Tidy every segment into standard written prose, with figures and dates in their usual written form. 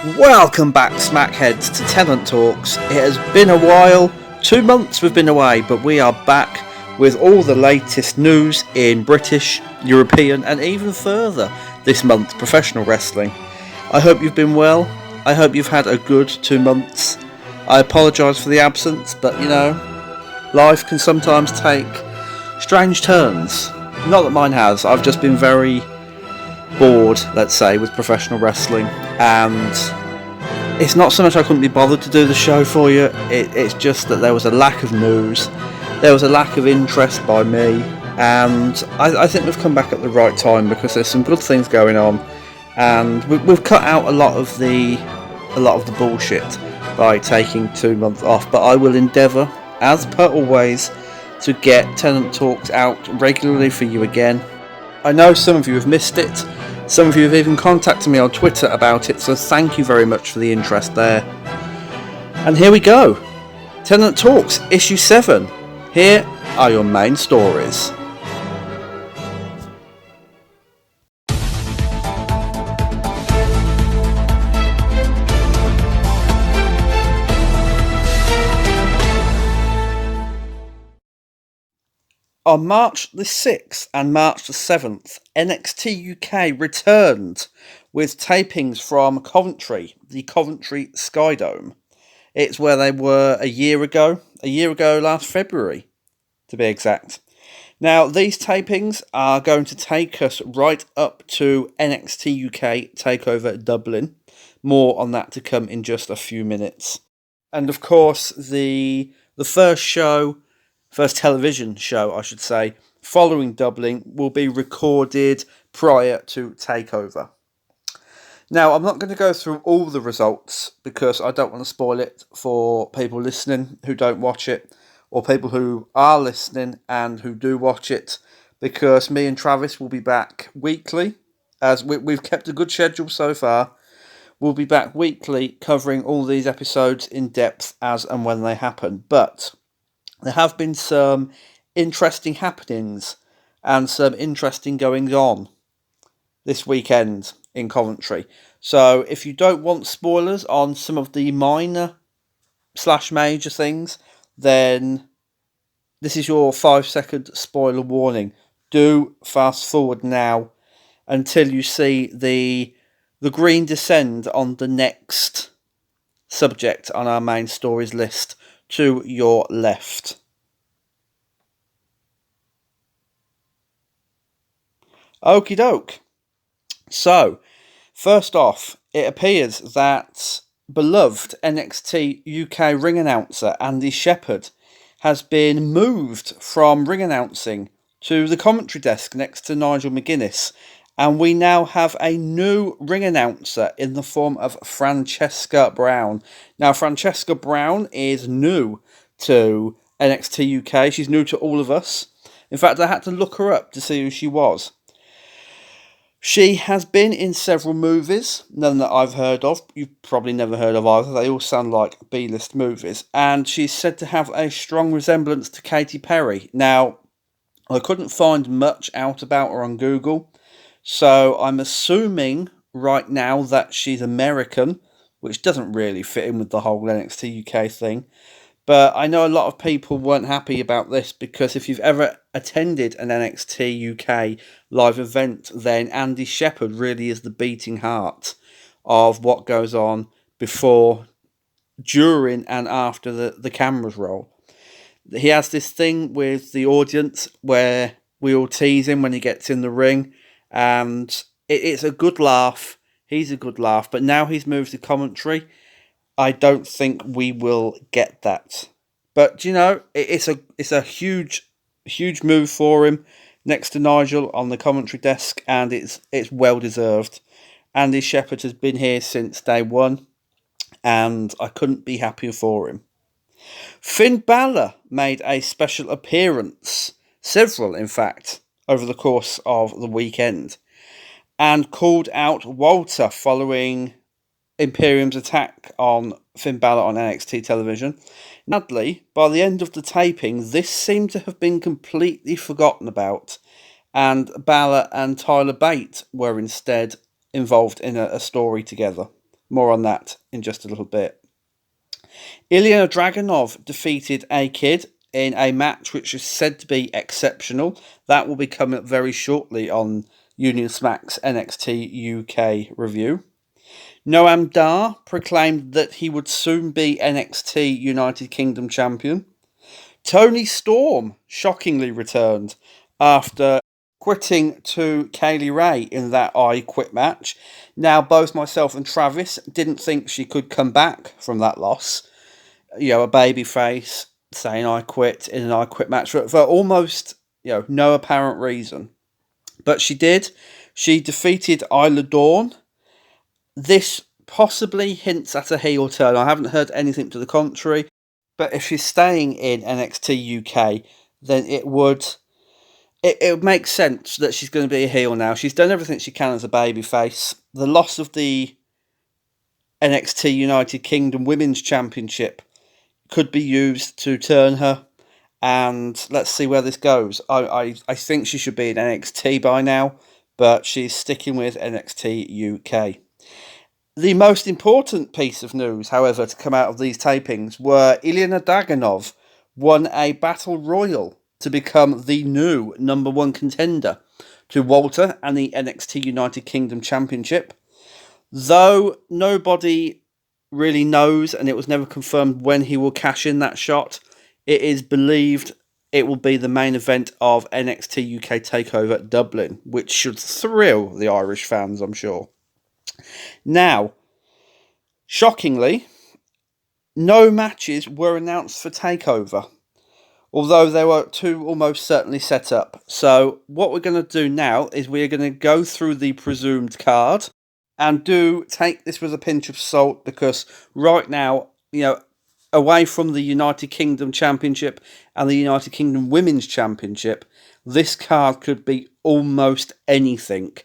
Welcome back, Smackheads, to Tennant Talks. It has been a while, 2 months we've been away, but we are back with all the latest news in British, European, and even further this month, professional wrestling. I hope you've been well. I hope you've had a good 2 months. I apologise for the absence, but you know, life can sometimes take strange turns. Not that mine has. I've just been very bored, let's say, with professional wrestling, and it's not so much I couldn't be bothered to do the show for you, it's just that there was a lack of news, there was a lack of interest by me, and I think we've come back at the right time because there's some good things going on, and we've cut out a lot of the bullshit by taking 2 months off, but I will endeavour, as per always, to get Tennant Talks out regularly for you again. I know some of you have missed it, some of you have even contacted me on Twitter about it, so thank you very much for the interest there. And here we go. Tennant Talks, Issue 7. Here are your main stories. On March the 6th and March the 7th, NXT UK returned with tapings from Coventry, the Coventry Skydome. It's where they were a year ago last February, to be exact. Now, these tapings are going to take us right up to NXT UK Takeover Dublin. More on that to come in just a few minutes. And of course, the first television show, I should say, following Dublin will be recorded prior to TakeOver. Now, I'm not going to go through all the results because I don't want to spoil it for people listening who don't watch it, or people who are listening and who do watch it, because me and Travis will be back weekly, as we've kept a good schedule so far. We'll be back weekly covering all these episodes in depth as and when they happen, but there have been some interesting happenings and some interesting goings on this weekend in Coventry. So if you don't want spoilers on some of the minor/major things, then this is your 5-second spoiler warning. Do fast forward now until you see the green descend on the next subject on our main stories list to your left. Okie doke. So, first off, it appears that beloved NXT UK ring announcer Andy Shepherd has been moved from ring announcing to the commentary desk next to Nigel McGuinness, and we now have a new ring announcer in the form of Francesca Brown. Now, Francesca Brown is new to NXT UK. She's new to all of us. In fact, I had to look her up to see who she was. She has been in several movies, none that I've heard of. You've probably never heard of either. They all sound like B-list movies. And she's said to have a strong resemblance to Katy Perry. Now, I couldn't find much out about her on Google, so I'm assuming right now that she's American, which doesn't really fit in with the whole NXT UK thing. But I know a lot of people weren't happy about this because if you've ever attended an NXT UK live event, then Andy Shepherd really is the beating heart of what goes on before, during, and after the cameras roll. He has this thing with the audience where we all tease him when he gets in the ring, and it's a good laugh. He's a good laugh, but now he's moved to commentary. I don't think we will get that. But, you know, it's a huge move for him next to Nigel on the commentary desk, and it's well deserved. Andy Shepherd has been here since day one, and I couldn't be happier for him. Finn Balor made a special appearance, several in fact, over the course of the weekend, and called out Walter following Imperium's attack on Finn Balor on NXT television. Sadly, by the end of the taping, this seemed to have been completely forgotten about, and Balor and Tyler Bate were instead involved in a story together. More on that in just a little bit. Ilya Dragunov defeated A-Kid in a match which is said to be exceptional. That will be coming up very shortly on Union Smack's NXT UK review. Noam Dar proclaimed that he would soon be NXT United Kingdom champion. Toni Storm shockingly returned after quitting to Kaylee Ray in that I Quit match. Now, both myself and Travis didn't think she could come back from that loss. A babyface saying I quit in an I Quit match for almost, no apparent reason. But she did. She defeated Isla Dawn. This possibly hints at a heel turn. I haven't heard anything to the contrary. But if she's staying in NXT UK, then it would make sense that she's going to be a heel now. She's done everything she can as a babyface. The loss of the NXT United Kingdom Women's Championship could be used to turn her. And let's see where this goes. I think she should be in NXT by now, but she's sticking with NXT UK. The most important piece of news, however, to come out of these tapings were Ilya Dragunov won a battle royal to become the new number one contender to Walter and the NXT United Kingdom Championship. Though nobody really knows, and it was never confirmed when he will cash in that shot, it is believed it will be the main event of NXT UK Takeover Dublin, which should thrill the Irish fans, I'm sure. Now, shockingly, no matches were announced for Takeover, although there were two almost certainly set up. So what we're going to do now is we're going to go through the presumed card and take this with a pinch of salt, because right now, away from the United Kingdom Championship and the United Kingdom Women's Championship, this card could be almost anything,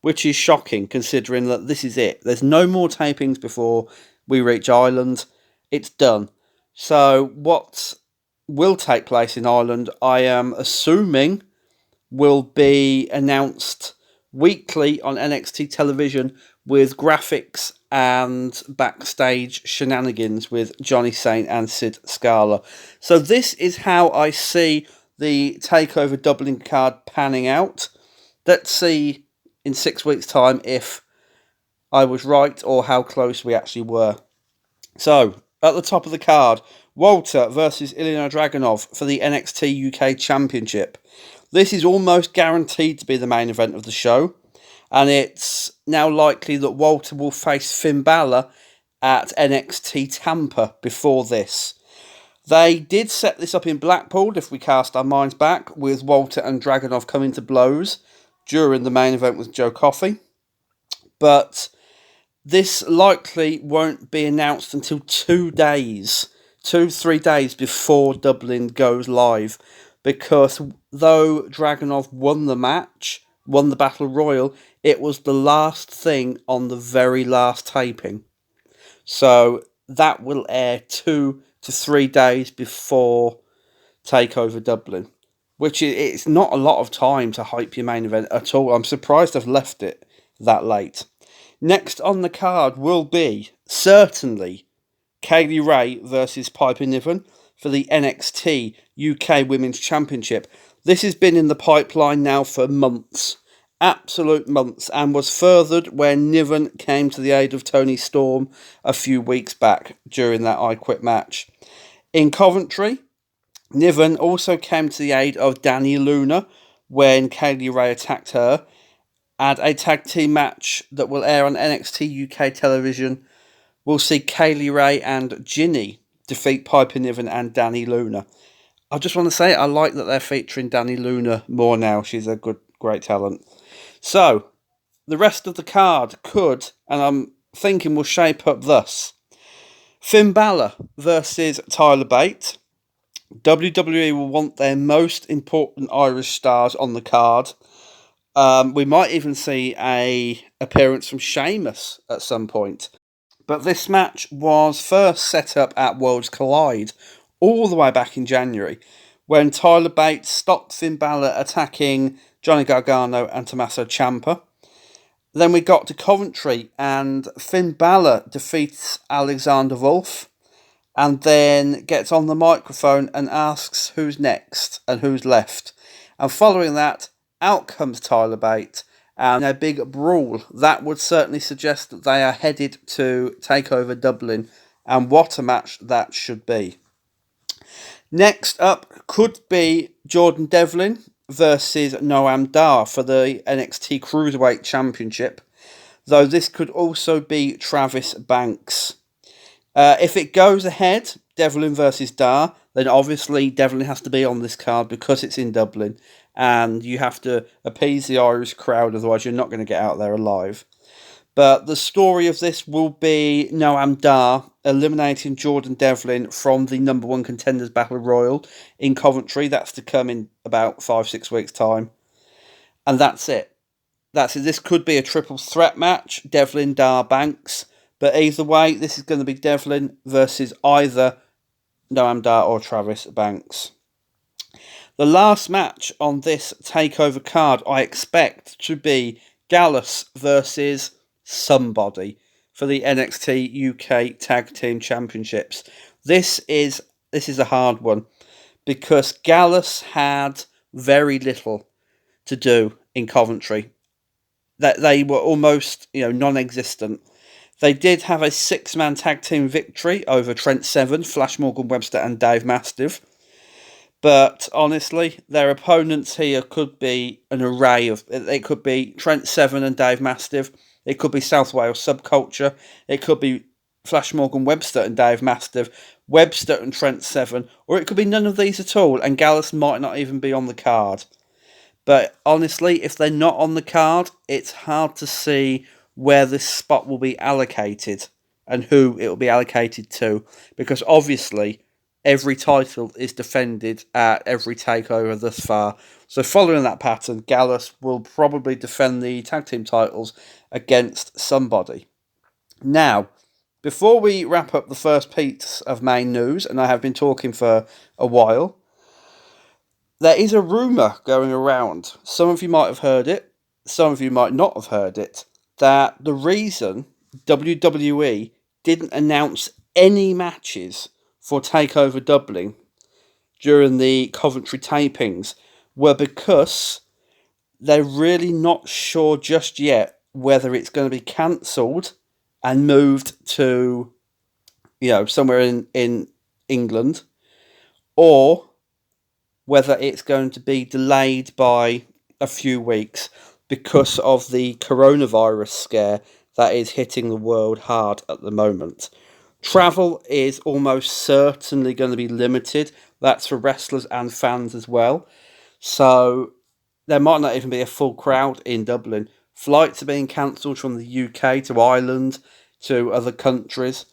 which is shocking considering that this is it. There's no more tapings before we reach Ireland. It's done. So what will take place in Ireland, I am assuming, will be announced weekly on NXT television with graphics and backstage shenanigans with Johnny Saint and Sid Scala. So this is how I see the TakeOver Dublin card panning out. Let's see in 6 weeks' time if I was right or how close we actually were. So, at the top of the card, Walter versus Ilya Dragunov for the NXT UK Championship. This is almost guaranteed to be the main event of the show, and it's now likely that Walter will face Finn Balor at NXT Tampa before this. They did set this up in Blackpool, if we cast our minds back, with Walter and Dragunov coming to blows during the main event with Joe Coffey. But this likely won't be announced until 2 to 3 days before Dublin goes live, because though Dragunov won the match, won the Battle Royal, it was the last thing on the very last taping. So that will air 2 to 3 days before TakeOver Dublin, which it's not a lot of time to hype your main event at all. I'm surprised I've left it that late. Next on the card will be, certainly, Kaylee Ray versus Piper Niven for the NXT UK Women's Championship. This has been in the pipeline now for months, absolute months, and was furthered when Niven came to the aid of Toni Storm a few weeks back during that I Quit match. In Coventry, Niven also came to the aid of Dani Luna when Kaylee Ray attacked her, and a tag team match that will air on NXT UK television will see Kaylee Ray and Ginny defeat Piper Niven and Dani Luna. I just want to say I like that they're featuring Dani Luna more now. She's a great talent. So, the rest of the card could, and I'm thinking will shape up thus. Finn Balor versus Tyler Bate. WWE will want their most important Irish stars on the card. We might even see a appearance from Sheamus at some point. But this match was first set up at Worlds Collide all the way back in January, when Tyler Bate stopped Finn Balor attacking Johnny Gargano and Tommaso Ciampa. Then we got to Coventry, and Finn Balor defeats Alexander Wolf, and then gets on the microphone and asks who's next and who's left. And following that, out comes Tyler Bate, and a big brawl. That would certainly suggest that they are headed to TakeOver Dublin, and what a match that should be. Next up could be Jordan Devlin versus Noam Dar for the NXT Cruiserweight Championship, though this could also be Travis Banks. If it goes ahead, Devlin versus Dar, then obviously Devlin has to be on this card because it's in Dublin, and you have to appease the Irish crowd, otherwise you're not going to get out there alive. But the story of this will be Noam Dar eliminating Jordan Devlin from the number one contenders battle royal in Coventry. That's to come in about 5-6 weeks' time. And that's it. This could be a triple threat match, Devlin, Dar, Banks. But either way, this is going to be Devlin versus either Noam Dar or Travis Banks. The last match on this TakeOver card I expect to be Gallus versus somebody for the NXT UK Tag Team Championships. This is a hard one because Gallus had very little to do in Coventry. That they were almost, non-existent. They did have a 6-man tag team victory over Trent Seven, Flash Morgan Webster and Dave Mastiff. But honestly, their opponents here could be an array of... It could be Trent Seven and Dave Mastiff. It could be South Wales Subculture. It could be Flash Morgan Webster and Dave Mastiff, Webster and Trent Seven. Or it could be none of these at all, and Gallus might not even be on the card. But honestly, if they're not on the card, it's hard to see where this spot will be allocated and who it will be allocated to. Because obviously, every title is defended at every takeover thus far. So following that pattern, Gallus will probably defend the tag team titles against somebody. Now, before we wrap up the first piece of main news, and I have been talking for a while, there is a rumour going around. Some of you might have heard it, some of you might not have heard it, that the reason WWE didn't announce any matches for TakeOver Dublin during the Coventry tapings were because they're really not sure just yet whether it's going to be cancelled and moved to, somewhere in England, or whether it's going to be delayed by a few weeks because of the coronavirus scare that is hitting the world hard at the moment. Travel is almost certainly going to be limited. That's for wrestlers and fans as well. So there might not even be a full crowd in Dublin. Flights are being cancelled from the UK to Ireland to other countries.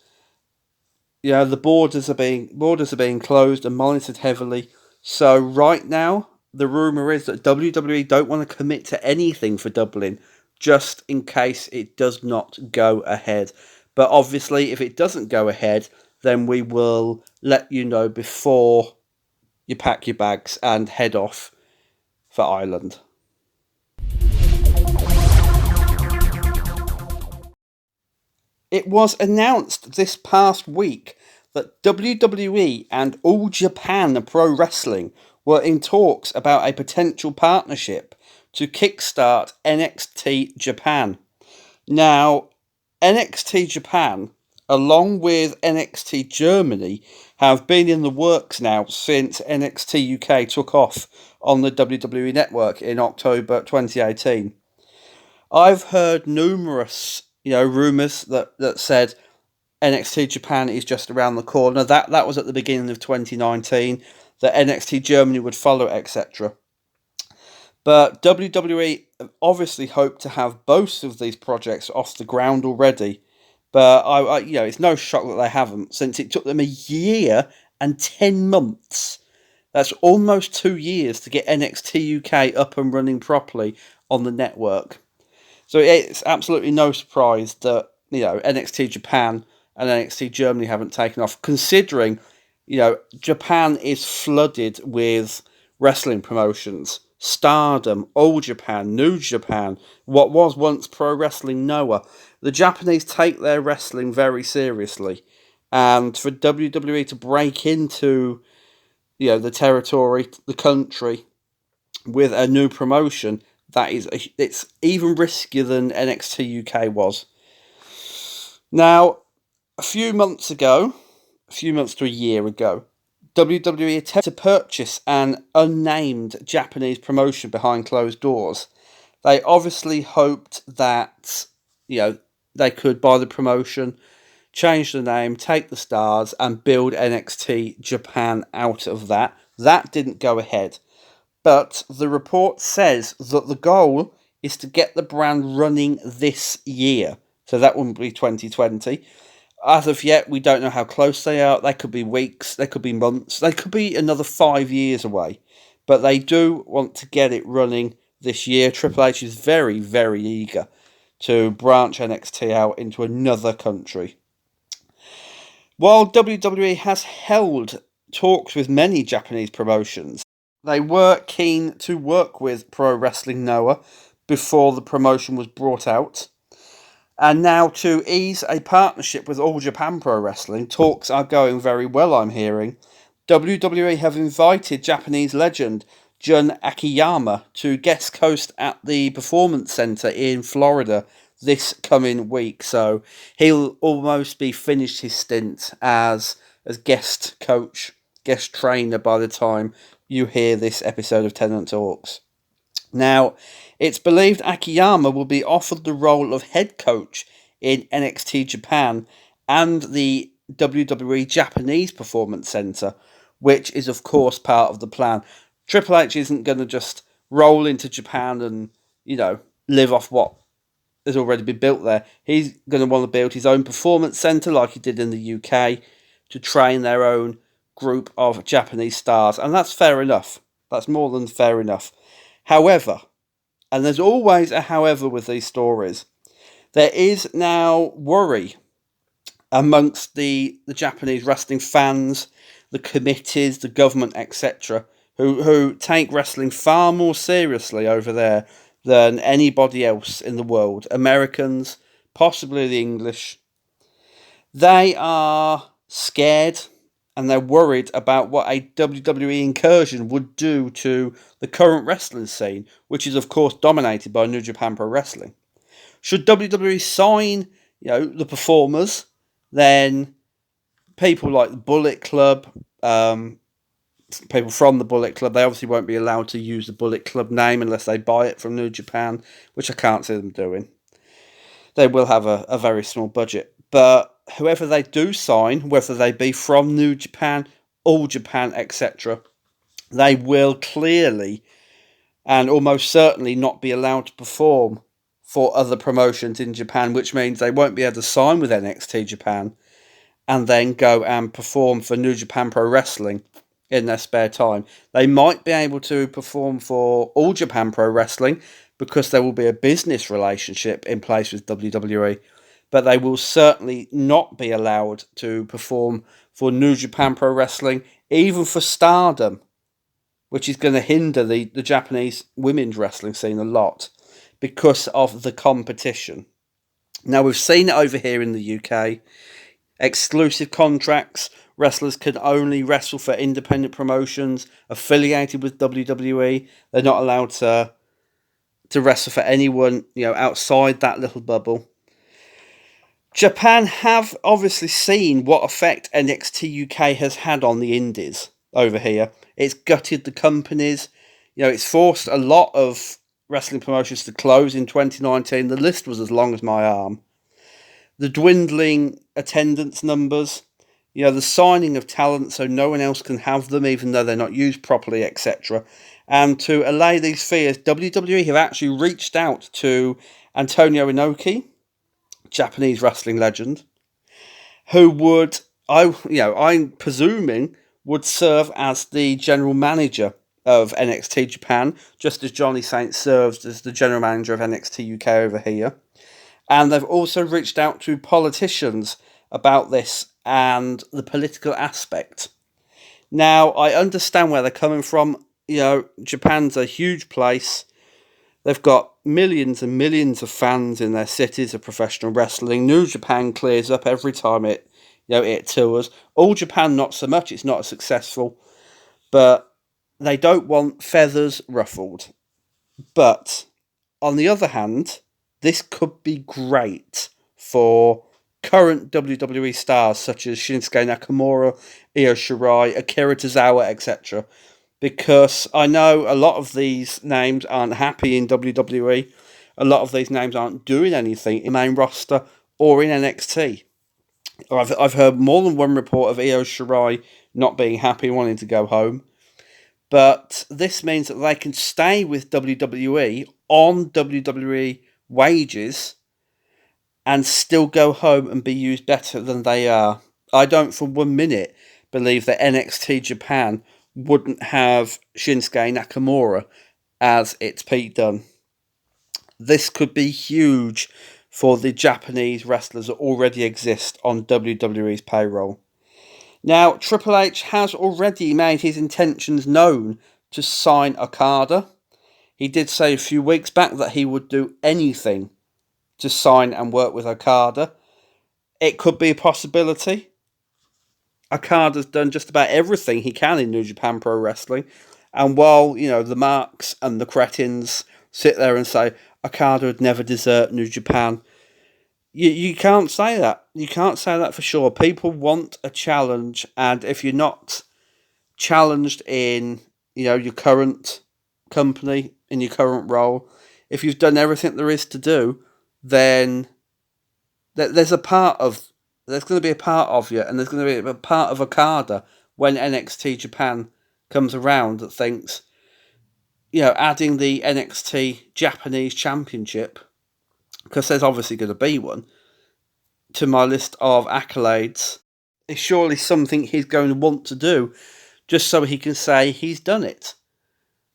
The borders are being closed and monitored heavily. So right now, the rumour is that WWE don't want to commit to anything for Dublin, just in case it does not go ahead. But obviously, if it doesn't go ahead, then we will let you know before you pack your bags and head off for Ireland. It was announced this past week that WWE and All Japan Pro Wrestling were in talks about a potential partnership to kickstart NXT Japan. Now, NXT Japan, along with NXT Germany, have been in the works now since NXT UK took off on the WWE network in October 2018. I've heard numerous, rumours that said NXT Japan is just around the corner. That was at the beginning of 2019, that NXT Germany would follow, etc. But WWE obviously hope to have both of these projects off the ground already. But I it's no shock that they haven't, since it took them a year and 10 months. That's almost 2 years to get NXT UK up and running properly on the network. So it's absolutely no surprise that, NXT Japan and NXT Germany haven't taken off, considering, Japan is flooded with wrestling promotions. Stardom, All Japan, New Japan, what was once Pro Wrestling Noah. The Japanese take their wrestling very seriously. And for WWE to break into, the territory, the country, with a new promotion, it's even riskier than NXT UK was. Now, a few months to a year ago, WWE attempted to purchase an unnamed Japanese promotion behind closed doors. They obviously hoped that, they could buy the promotion, change the name, take the stars, and build NXT Japan out of that. That didn't go ahead. But the report says that the goal is to get the brand running this year. So that wouldn't be 2020. As of yet, we don't know how close they are. They could be weeks, they could be months, they could be another 5 years away. But they do want to get it running this year. Triple H is very, very eager to branch NXT out into another country. While WWE has held talks with many Japanese promotions, they were keen to work with Pro Wrestling Noah before the promotion was brought out. And now, to ease a partnership with All Japan Pro Wrestling, talks are going very well, I'm hearing. WWE have invited Japanese legend Jun Akiyama to guest host at the Performance Center in Florida this coming week. So he'll almost be finished his stint as guest coach, guest trainer by the time you hear this episode of Tennant Talks. Now, it's believed Akiyama will be offered the role of head coach in NXT Japan and the WWE Japanese Performance Center, which is, of course, part of the plan. Triple H isn't going to just roll into Japan and, live off what has already been built there. He's going to want to build his own performance center like he did in the UK to train their own group of Japanese stars. And that's fair enough. That's more than fair enough. However, and there's always a however with these stories, there is now worry amongst the Japanese wrestling fans, the committees, the government, etc., who take wrestling far more seriously over there than anybody else in the world. Americans, possibly the English. They are scared and they're worried about what a WWE incursion would do to the current wrestling scene, which is, of course, dominated by New Japan Pro Wrestling. Should WWE sign, the performers, then people like the Bullet Club, people from the Bullet Club, they obviously won't be allowed to use the Bullet Club name unless they buy it from New Japan, which I can't see them doing. They will have a very small budget. But whoever they do sign, whether they be from New Japan, All Japan, etc., they will clearly and almost certainly not be allowed to perform for other promotions in Japan, which means they won't be able to sign with NXT Japan and then go and perform for New Japan Pro Wrestling in their spare time. They might be able to perform for All Japan Pro Wrestling because there will be a business relationship in place with WWE, but they will certainly not be allowed to perform for New Japan Pro Wrestling, even for Stardom, which is going to hinder the Japanese women's wrestling scene a lot because of the competition. Now, we've seen it over here in the UK. Exclusive contracts. Wrestlers can only wrestle for independent promotions affiliated with WWE. They're not allowed to wrestle for anyone, outside that little bubble. Japan have obviously seen what effect NXT UK has had on the indies over here. It's gutted the companies. It's forced a lot of wrestling promotions to close in 2019. The list was as long as my arm. The dwindling attendance numbers, the signing of talent so no one else can have them even though they're not used properly, etc. And to allay these fears, WWE have actually reached out to Antonio Inoki, Japanese wrestling legend, who would, I'm presuming, would serve as the general manager of NXT Japan, just as Johnny Saint serves as the general manager of NXT UK over here. And they've also reached out to politicians about this and the political aspect. Now, I understand where they're coming from. Japan's a huge place. They've got millions and millions of fans in their cities of professional wrestling. New Japan clears up every time it tours. All Japan, not so much. It's not as successful, but they don't want feathers ruffled. But on the other hand, this could be great for current WWE stars such as Shinsuke Nakamura, Io Shirai, Akira Tozawa, etc. Because I know a lot of these names aren't happy in WWE. A lot of these names aren't doing anything in the main roster or in NXT. I've heard more than one report of Io Shirai not being happy, wanting to go home. But this means that they can stay with WWE on WWE wages and still go home and be used better than they are. I don't for 1 minute believe that NXT Japan wouldn't have Shinsuke Nakamura as its Pete Dunne. This could be huge for the Japanese wrestlers that already exist on WWE's payroll. Now, Triple H has already made his intentions known to sign Okada. He did say a few weeks back that he would do anything to sign and work with Okada. It could be a possibility. Okada's done just about everything he can in New Japan Pro Wrestling. And while, the marks and the cretins sit there and say Okada would never desert New Japan, you can't say that. You can't say that for sure. People want a challenge, and if you're not challenged in, your current company, in your current role, if you've done everything there is to do, then there's going to be a part of you, and there's going to be a part of Okada when NXT Japan comes around that thinks, adding the NXT Japanese Championship, because there's obviously going to be one, to my list of accolades, is surely something he's going to want to do, just so he can say he's done it.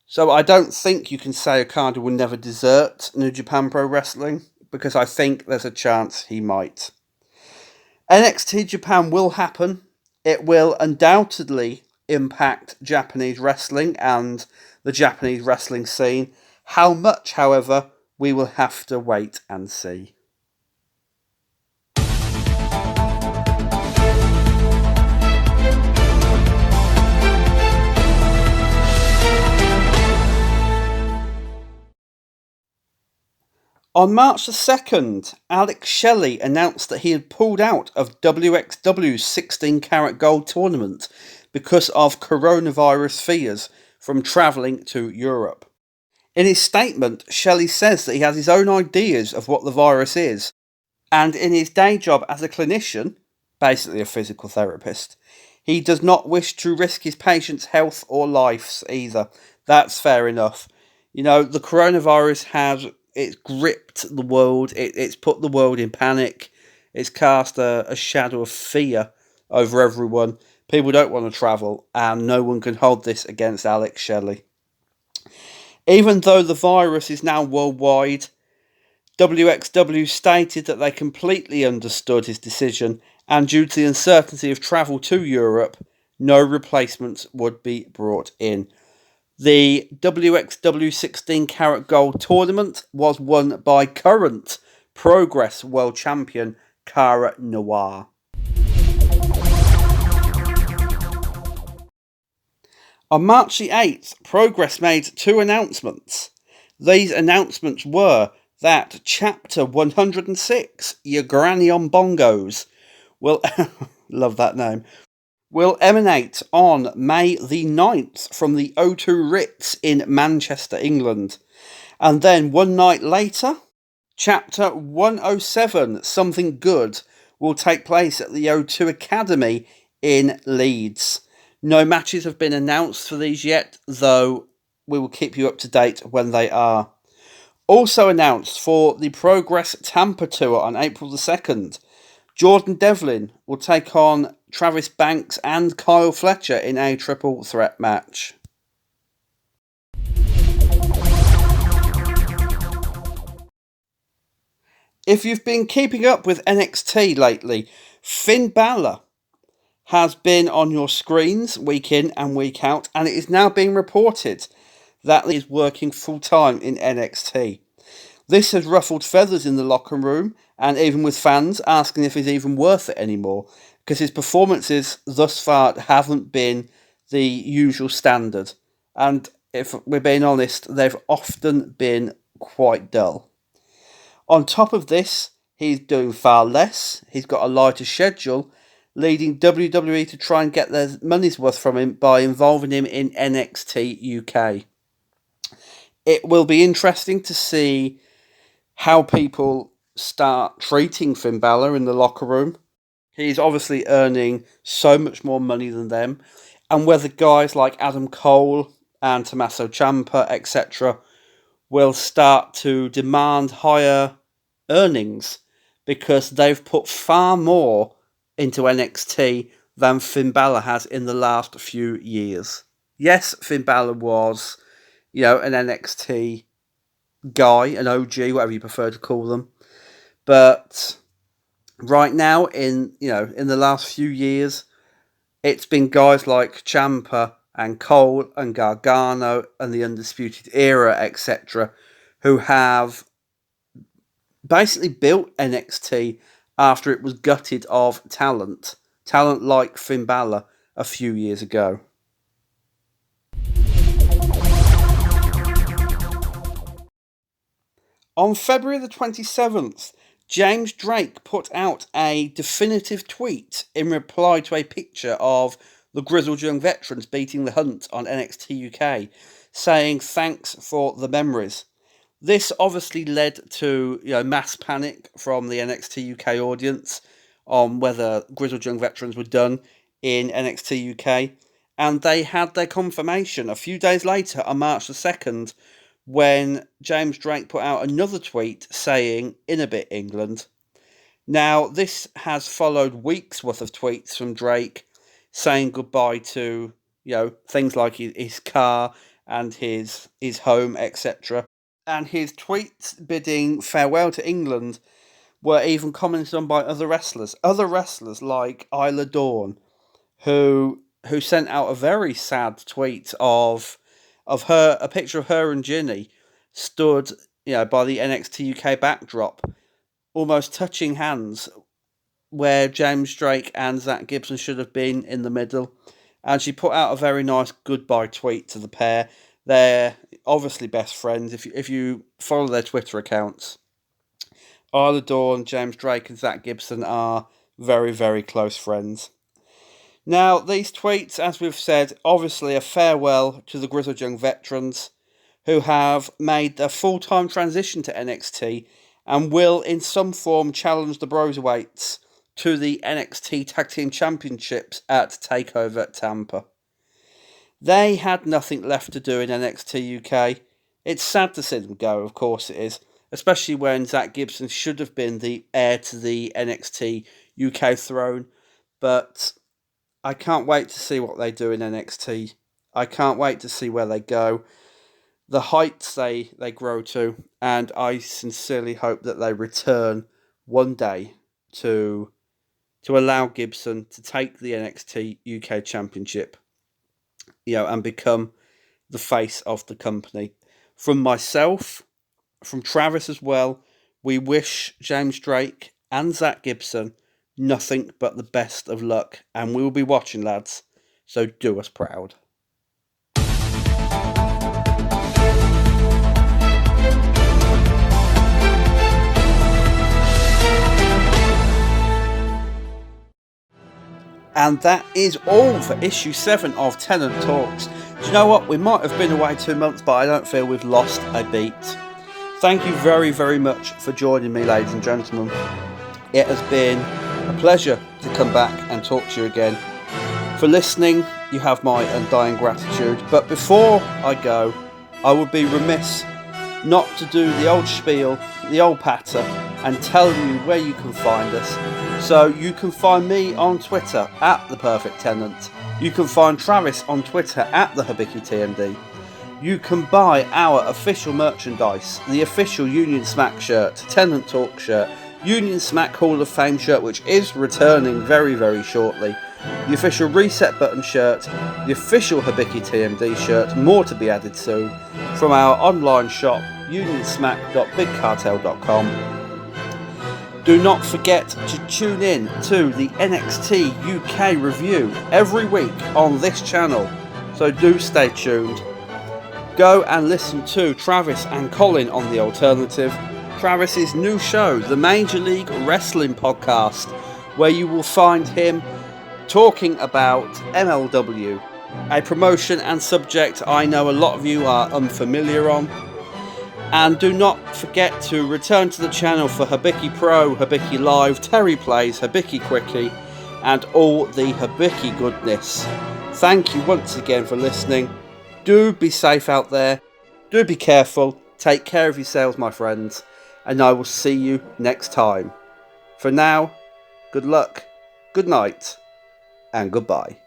So I don't think you can say Okada will never desert New Japan Pro Wrestling, because I think there's a chance he might. NXT Japan will happen. It will undoubtedly impact Japanese wrestling and the Japanese wrestling scene. How much, however, we will have to wait and see. On March the 2nd, Alex Shelley announced that he had pulled out of WXW's 16-carat gold tournament because of coronavirus fears from travelling to Europe. In his statement, Shelley says that he has his own ideas of what the virus is, and in his day job as a clinician, basically a physical therapist, he does not wish to risk his patients' health or lives either. That's fair enough. The coronavirus it's gripped the world, it's put the world in panic, it's cast a shadow of fear over everyone. People don't want to travel, and no one can hold this against Alex Shelley. Even though the virus is now worldwide, WXW stated that they completely understood his decision, and due to the uncertainty of travel to Europe, no replacements would be brought in. The WXW 16-carat gold tournament was won by current Progress World Champion Cara Noir. On March the 8th, Progress made 2 announcements. These announcements were that Chapter 106, Your Granny on Bongos, will love that name, will emanate on May the 9th from the O2 Ritz in Manchester, England. And then one night later, Chapter 107, Something Good, will take place at the O2 Academy in Leeds. No matches have been announced for these yet, though we will keep you up to date when they are. Also announced for the Progress Tampa Tour on April the 2nd, Jordan Devlin will take on Travis Banks and Kyle Fletcher in a triple threat match. If you've been keeping up with NXT lately, Finn Balor has been on your screens week in and week out, and it is now being reported that he is working full-time in NXT. This has ruffled feathers in the locker room, and even with fans asking if he's even worth it anymore, because his performances thus far haven't been the usual standard. And if we're being honest, they've often been quite dull. On top of this, he's doing far less. He's got a lighter schedule, leading WWE to try and get their money's worth from him by involving him in NXT UK. It will be interesting to see how people start treating Finn Balor in the locker room. He's obviously earning so much more money than them, and whether guys like Adam Cole and Tommaso Ciampa, etc., will start to demand higher earnings because they've put far more into NXT than Finn Balor has in the last few years. Yes, Finn Balor was, an NXT guy, an OG, whatever you prefer to call them. But right now, in the last few years, it's been guys like Ciampa and Cole and Gargano and the Undisputed Era, etc., who have basically built NXT after it was gutted of talent like Finn Balor a few years ago. On February the 27th, James Drake put out a definitive tweet in reply to a picture of the Grizzled Young Veterans beating the Hunt on NXT UK, saying thanks for the memories. This obviously led to mass panic from the NXT UK audience on whether Grizzled Young Veterans were done in NXT UK, and they had their confirmation a few days later on March the 2nd, when James Drake put out another tweet saying, "In a bit, England." Now, this has followed weeks worth of tweets from Drake saying goodbye to, things like his car and his home, etc. And his tweets bidding farewell to England were even commented on by other wrestlers. Other wrestlers like Isla Dawn, who sent out a very sad tweet of her, a picture of her and Ginny stood, by the NXT UK backdrop, almost touching hands, where James Drake and Zach Gibson should have been in the middle. And she put out a very nice goodbye tweet to the pair. They're obviously best friends. If you follow their Twitter accounts, Isla Dawn, James Drake and Zach Gibson are very, very close friends. Now, these tweets, as we've said, obviously a farewell to the Grizzled Young Veterans, who have made their full-time transition to NXT and will, in some form, challenge the Broserweights to the NXT Tag Team Championships at TakeOver Tampa. They had nothing left to do in NXT UK. It's sad to see them go, of course it is, especially when Zach Gibson should have been the heir to the NXT UK throne, but I can't wait to see what they do in NXT. I can't wait to see where they go, the heights they grow to, and I sincerely hope that they return one day to allow Gibson to take the NXT UK Championship, and become the face of the company. From myself, from Travis as well, we wish James Drake and Zach Gibson nothing but the best of luck, and we will be watching, lads, so do us proud. And that is all for issue 7 of Tennant Talks. Do you know what? We might have been away 2 months, but I don't feel we've lost a beat. Thank you very, very much for joining me, ladies and gentlemen. It has been a pleasure to come back and talk to you again. For listening, you have my undying gratitude. But before I go, I would be remiss not to do the old spiel, the old patter, and tell you where you can find us. So you can find me on Twitter at The Perfect Tenant. You can find Travis on Twitter at The HibickyTMD. You can buy our official merchandise, the official Union Smack shirt, Tennant Talk shirt, Union Smack Hall of Fame shirt, which is returning very, very shortly. the official Reset Button shirt, the official Hibiki TMD shirt, more to be added soon, from our online shop, unionsmack.bigcartel.com. Do not forget to tune in to the NXT UK review every week on this channel, so do stay tuned. Go and listen to Travis and Colin on The Alternative, Travis's new show, the Major League Wrestling Podcast, where you will find him talking about MLW, a promotion and subject I know a lot of you are unfamiliar on. And do not forget to return to the channel for Hibiki Pro, Hibiki Live, Terry Plays, Hibiki Quickie, and all the Hibiki goodness. Thank you once again for listening. Do be safe out there. Do be careful. Take care of yourselves, my friends. And I will see you next time. For now, good luck, good night, and goodbye.